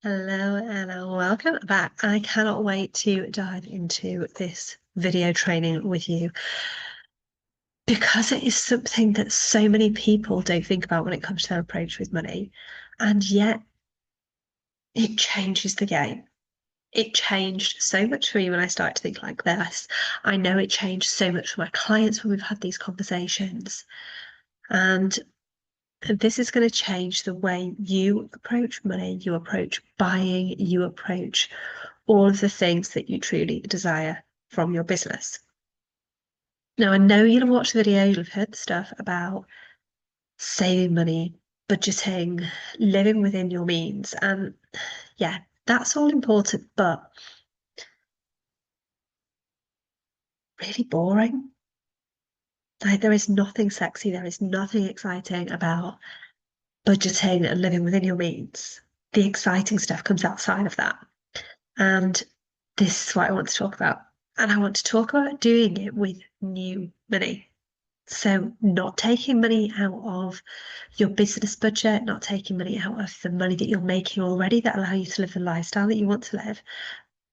Hello and welcome back. I cannot wait to dive into this video training with you because it is something that so many people don't think about when it comes to their approach with money. And yet it changes the game. It changed so much for me when I started to think like this. I know it changed so much for my clients when we've had these conversations. And this is going to change the way you approach money, you approach buying, you approach all of the things that you truly desire from your business. Now, I know you'll have watched the video, you'll have heard the stuff about saving money, budgeting, living within your means. And yeah, that's all important, but really boring. Like, there is nothing sexy, there is nothing exciting about budgeting and living within your means. The exciting stuff comes outside of that. And this is what I want to talk about. And I want to talk about doing it with new money. So, not taking money out of your business budget, not taking money out of the money that you're making already that allow you to live the lifestyle that you want to live,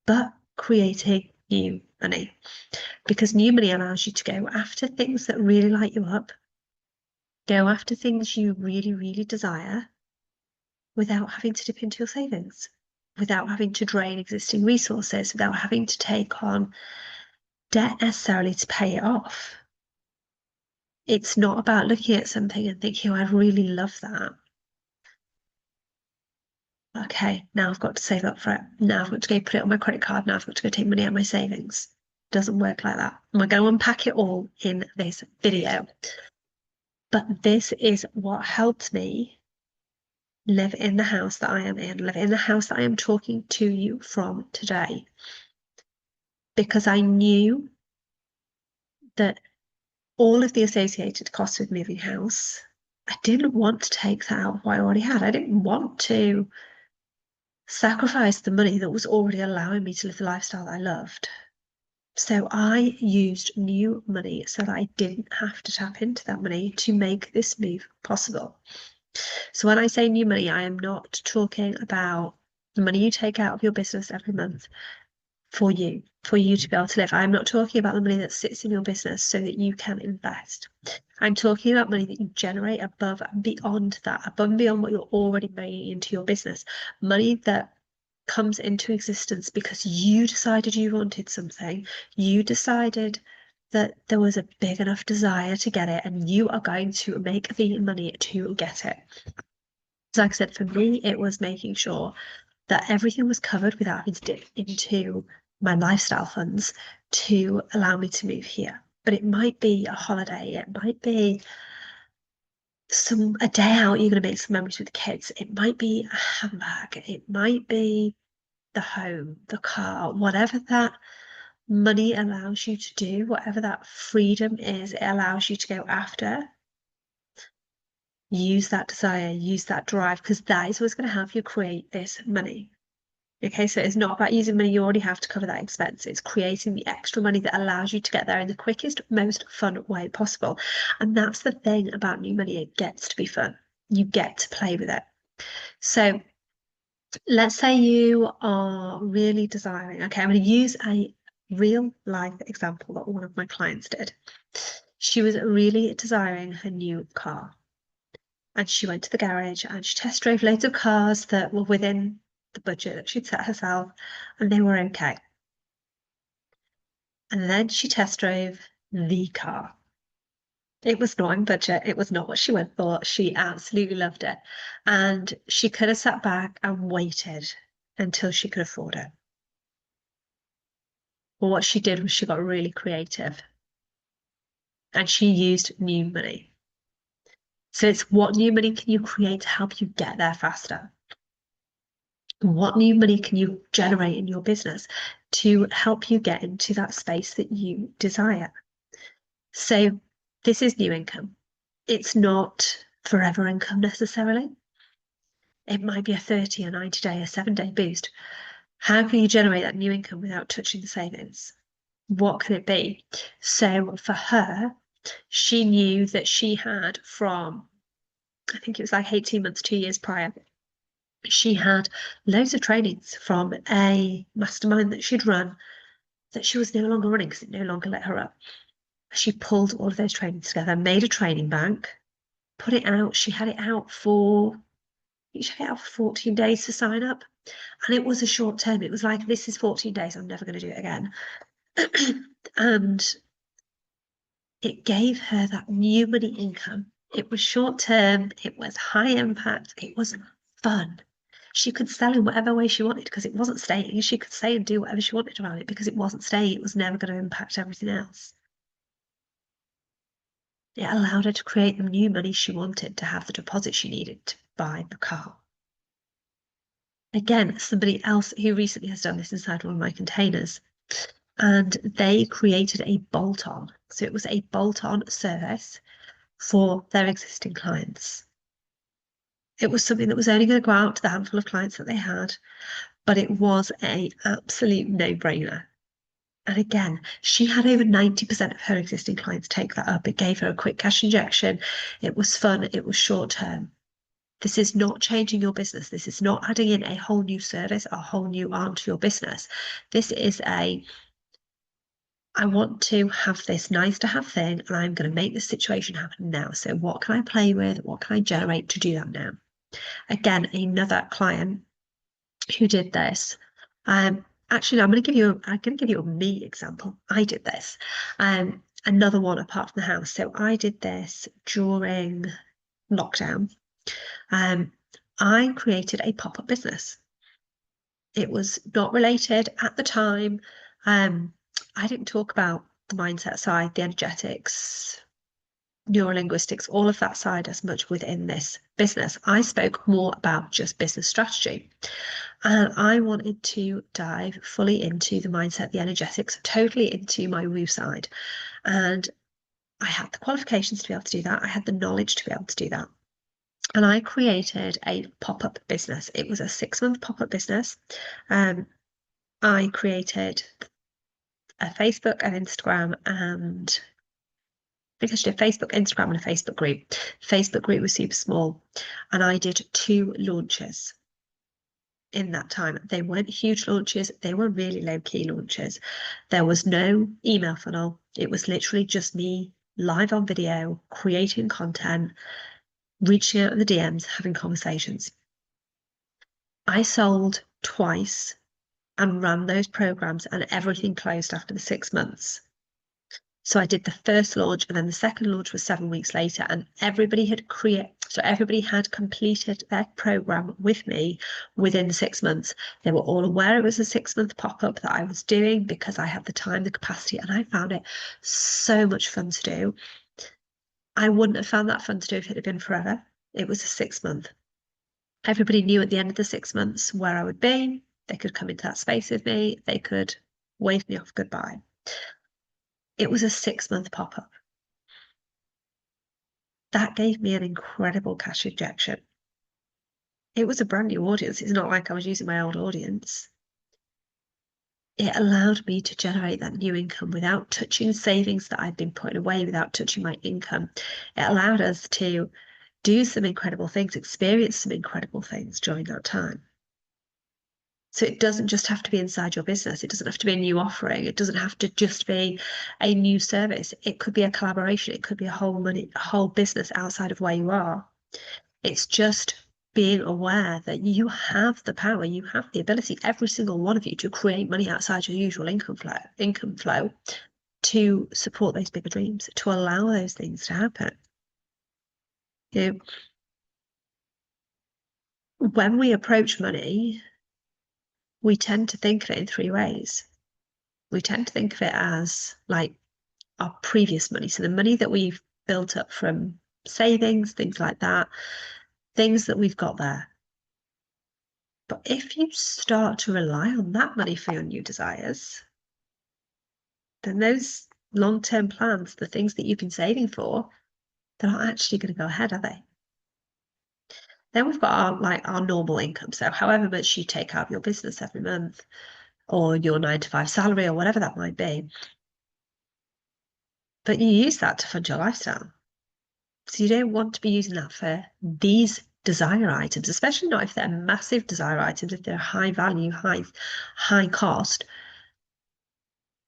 but creating new money. Because new money allows you to go after things that really light you up, go after things you really, really desire without having to dip into your savings, without having to drain existing resources, without having to take on debt necessarily to pay it off. It's not about looking at something and thinking, oh, I really love that. Okay, now I've got to save up for it. Now I've got to go put it on my credit card. Now I've got to go take money out of my savings. Doesn't work like that. And we're going to unpack it all in this video. But this is what helped me live in the house that I am in, live in the house that I am talking to you from today. Because I knew that all of the associated costs with moving house, I didn't want to take that out of what I already had. I didn't want to sacrifice the money that was already allowing me to live the lifestyle that I loved. So I used new money so that I didn't have to tap into that money to make this move possible. So when I say new money, I am not talking about the money you take out of your business every month for you to be able to live. I'm not talking about the money that sits in your business so that you can invest. I'm talking about money that you generate above and beyond that, above and beyond what you're already bringing into your business. Money that comes into existence because you decided you wanted something, you decided that there was a big enough desire to get it, and you are going to make the money to get it. So like I said, for me, it was making sure that everything was covered without having to dip into my lifestyle funds to allow me to move here. But it might be a holiday, it might be a day out, you're going to make some memories with the kids. It might be a handbag, it might be the home, the car, whatever that money allows you to do, whatever that freedom is, it allows you to go after. Use that desire, use that drive, because that is what's going to help you create this money. Okay, so it's not about using money you already have to cover that expense. It's creating the extra money that allows you to get there in the quickest, most fun way possible. And that's the thing about new money, it gets to be fun. You get to play with it. So let's say you are really desiring, okay, I'm going to use a real life example that one of my clients did. She was really desiring her new car. And she went to the garage and she test drove loads of cars that were within the budget that she'd set herself, and they were okay. And then she test drove the car. It was not in budget. It was not what she went for. She absolutely loved it. And she could have sat back and waited until she could afford it. But what she did was she got really creative and she used new money. So it's what new money can you create to help you get there faster? What new money can you generate in your business to help you get into that space that you desire? So this is new income. It's not forever income necessarily. It might be a 30 or 90 day, a 7-day boost. How can you generate that new income without touching the savings? What can it be? So for her, she knew that she had from, I think it was like 18 months, 2 years prior, She had loads of trainings from a mastermind that she'd run that she was no longer running because it no longer let her up. She pulled all of those trainings together, made a training bank, put it out. She had it out for, she had it out for 14 days to sign up. And it was a short term. It was like, this is 14 days. I'm never going to do it again. And it gave her that new money income. It was short term. It was high impact. It was fun. She could sell in whatever way she wanted because it wasn't staying. She could say and do whatever she wanted around it because it wasn't staying. It was never going to impact everything else. It allowed her to create the new money she wanted to have the deposit she needed to buy the car. Again, somebody else who recently has done this inside one of my containers, and they created a bolt-on. So it was a bolt-on service for their existing clients. It was something that was only going to go out to the handful of clients that they had, but it was an absolute no-brainer. And again, she had over 90% of her existing clients take that up. It gave her a quick cash injection. It was fun. It was short term. This is not changing your business. This is not adding in a whole new service, a whole new arm to your business. This is I want to have this nice to have thing, and I'm going to make this situation happen now. So what can I play with? What can I generate to do that now? Again, another client who did this. Actually, I'm going to give you a me example. I did this. Another one apart from the house. So I did this during lockdown. I created a pop-up business. It was not related at the time. I didn't talk about the mindset side, the energetics, neurolinguistics, all of that side as much within this business. I spoke more about just business strategy. And I wanted to dive fully into the mindset, the energetics, totally into my woo side. And I had the qualifications to be able to do that. I had the knowledge to be able to do that. And I created a pop-up business. It was a 6-month pop-up business. I created a Facebook and Instagram, and I think I did Facebook, Instagram, and a Facebook group. Facebook group was super small, and I did 2 launches in that time. They weren't huge launches, they were really low-key launches. There was no email funnel. It was literally just me live on video, creating content, reaching out in the DMs, having conversations. I sold twice and ran those programs, and everything closed after the 6 months. So I did the first launch, and then the second launch was 7 weeks later, and everybody had completed their program with me within 6 months. They were all aware it was a 6-month pop-up that I was doing because I had the time, the capacity, and I found it so much fun to do. I wouldn't have found that fun to do if it had been forever. It was a 6-month. Everybody knew at the end of the 6 months where I would be. They could come into that space with me. They could wave me off goodbye. It was a 6-month pop-up. That gave me an incredible cash injection. It was a brand new audience. It's not like I was using my old audience. It allowed me to generate that new income without touching savings that I'd been putting away, without touching my income. It allowed us to do some incredible things, experience some incredible things during that time. So it doesn't just have to be inside your business. It doesn't have to be a new offering. It doesn't have to just be a new service. It could be a collaboration. It could be a whole business outside of where you are. It's just being aware that you have the power, you have the ability, every single one of you, to create money outside your usual income flow to support those bigger dreams, to allow those things to happen. You know, when we approach money, we tend to think of it in 3 ways. We tend to think of it as like our previous money. So the money that we've built up from savings, things like that, things that we've got there. But if you start to rely on that money for your new desires, then those long-term plans, the things that you've been saving for, they're not actually going to go ahead, are they? Then we've got our normal income. So however much you take out of your business every month, or your 9-to-5 salary, or whatever that might be. But you use that to fund your lifestyle. So you don't want to be using that for these desire items, especially not if they're massive desire items, if they're high value, high cost,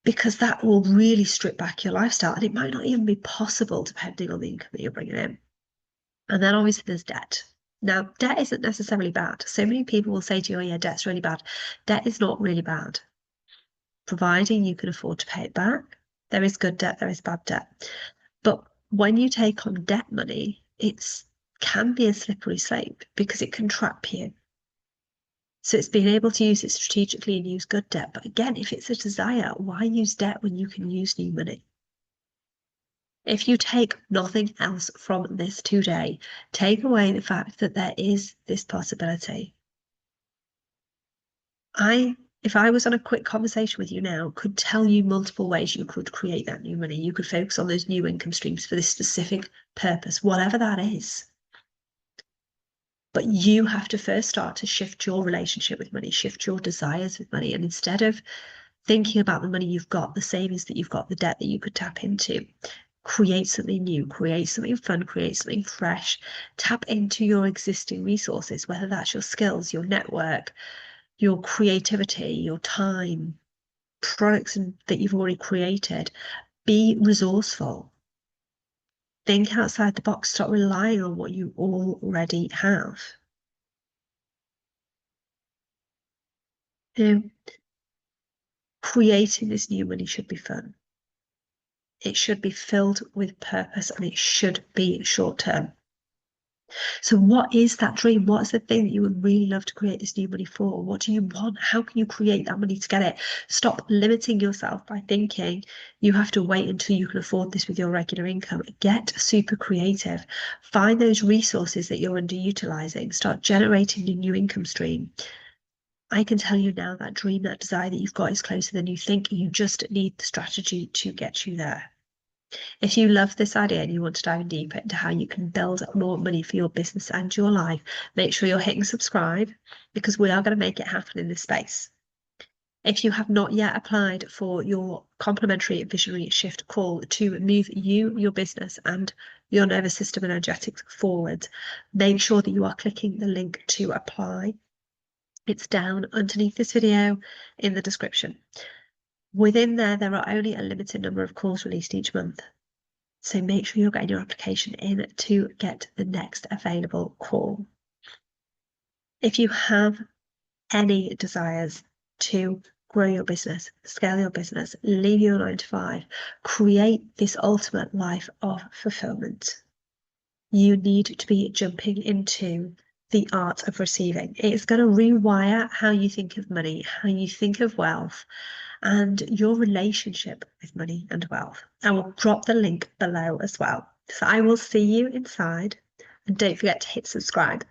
because that will really strip back your lifestyle, and it might not even be possible depending on the income that you're bringing in. And then obviously there's debt. Now, debt isn't necessarily bad. So many people will say to you, oh yeah, debt's really bad. Debt is not really bad, providing you can afford to pay it back. There is good debt, there is bad debt. But when you take on debt money, it can be a slippery slope because it can trap you. So it's being able to use it strategically and use good debt. But again, if it's a desire, why use debt when you can use new money? If you take nothing else from this today, take away the fact that there is this possibility. If I was on a quick conversation with you now, could tell you multiple ways you could create that new money. You could focus on those new income streams for this specific purpose, whatever that is. But you have to first start to shift your relationship with money, shift your desires with money. And instead of thinking about the money you've got, the savings that you've got, the debt that you could tap into, create something new, create something fun, create something fresh, tap into your existing resources, whether that's your skills, your network, your creativity, your time, products that you've already created. Be resourceful. Think outside the box. Stop relying on what you already have. You know, creating this new money should be fun. It should be filled with purpose and it should be short term. So what is that dream? What is the thing that you would really love to create this new money for? What do you want? How can you create that money to get it? Stop limiting yourself by thinking you have to wait until you can afford this with your regular income. Get super creative. Find those resources that you're underutilizing. Start generating a new income stream. I can tell you now that dream, that desire that you've got is closer than you think. You just need the strategy to get you there. If you love this idea and you want to dive deeper into how you can build more money for your business and your life, make sure you're hitting subscribe because we are going to make it happen in this space. If you have not yet applied for your complimentary visionary shift call to move you, your business, and your nervous system energetics forward, make sure that you are clicking the link to apply. It's down underneath this video in the description. Within there are only a limited number of calls released each month. So make sure you're getting your application in to get the next available call. If you have any desires to grow your business, scale your business, leave your 9 to 5, create this ultimate life of fulfillment, you need to be jumping into the art of receiving. It's going to rewire how you think of money, how you think of wealth, and your relationship with money and wealth. I will drop the link below as well. So I will see you inside, and don't forget to hit subscribe.